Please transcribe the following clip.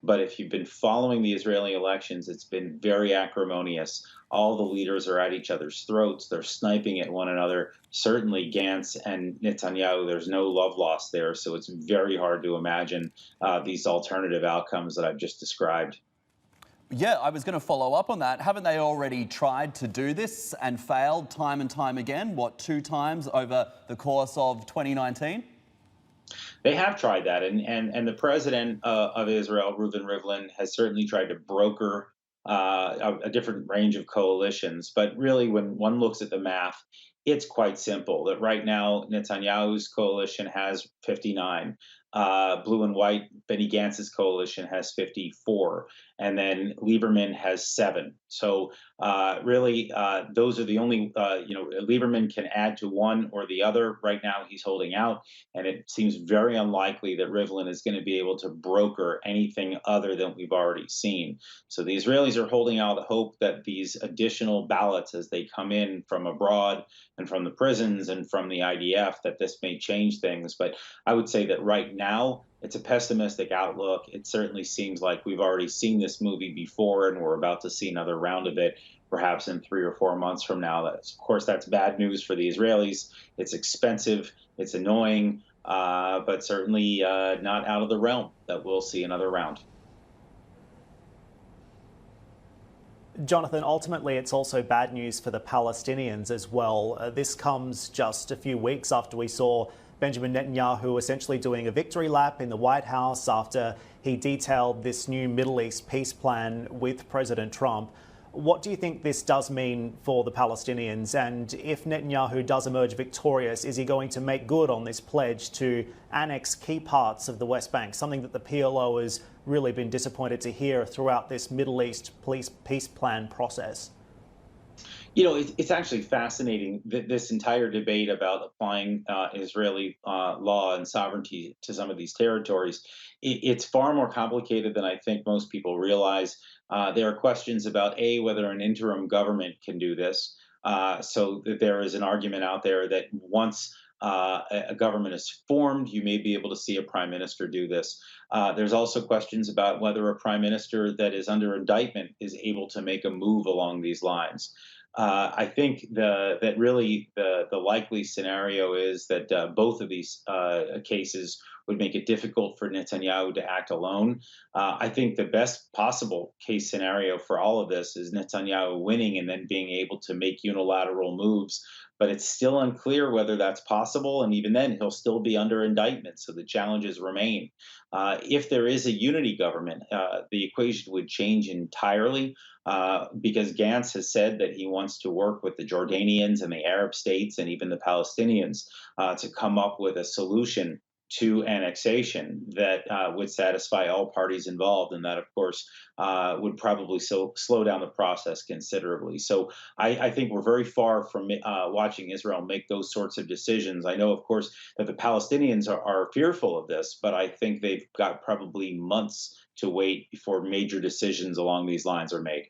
But if you've been following the Israeli elections, it's been very acrimonious. All the leaders are at each other's throats. They're sniping at one another. Certainly, Gantz and Netanyahu, there's no love lost there. So it's very hard to imagine these alternative outcomes that I've just described. Yeah, I was going to follow up on that. Haven't they already tried to do this and failed time and time again? What, two times over the course of 2019? They have tried that, and the president of Israel, Reuven Rivlin, has certainly tried to broker a different range of coalitions. But really, when one looks at the math, it's quite simple. That right now, Netanyahu's coalition has 59. Blue and White, Benny Gantz's coalition has 54, and then Lieberman has 7. So really, those are the only. Lieberman can add to one or the other. Right now, he's holding out, and it seems very unlikely that Rivlin is going to be able to broker anything other than we've already seen. So the Israelis are holding out hope that these additional ballots, as they come in from abroad and from the prisons and from the IDF, that this may change things. But I would say that right now, it's a pessimistic outlook. It certainly seems like we've already seen this movie before, and we're about to see another round of it, perhaps in 3 or 4 months from now. Of course, that's bad news for the Israelis. It's expensive. It's annoying, but certainly not out of the realm that we'll see another round. Jonathan, ultimately, it's also bad news for the Palestinians as well. This comes just a few weeks after we saw Benjamin Netanyahu essentially doing a victory lap in the White House after he detailed this new Middle East peace plan with President Trump. What do you think this does mean for the Palestinians? And if Netanyahu does emerge victorious, is he going to make good on this pledge to annex key parts of the West Bank, something that the PLO has really been disappointed to hear throughout this Middle East peace plan process? It's actually fascinating that this entire debate about applying Israeli law and sovereignty to some of these territories. It's far more complicated than I think most people realize. There are questions about whether an interim government can do this. So that there is an argument out there that once a government is formed, you may be able to see a prime minister do this. There's also questions about whether a prime minister that is under indictment is able to make a move along these lines. I think that really the likely scenario is that both of these cases would make it difficult for Netanyahu to act alone. I think the best possible case scenario for all of this is Netanyahu winning and then being able to make unilateral moves. But it's still unclear whether that's possible. And even then, he'll still be under indictment. So the challenges remain. If there is a unity government, the equation would change entirely because Gantz has said that he wants to work with the Jordanians and the Arab states and even the Palestinians to come up with a solution to annexation that would satisfy all parties involved, and that, of course, would probably slow down the process considerably. So I think we're very far from watching Israel make those sorts of decisions. I know, of course, that the Palestinians are fearful of this, but I think they've got probably months to wait before major decisions along these lines are made.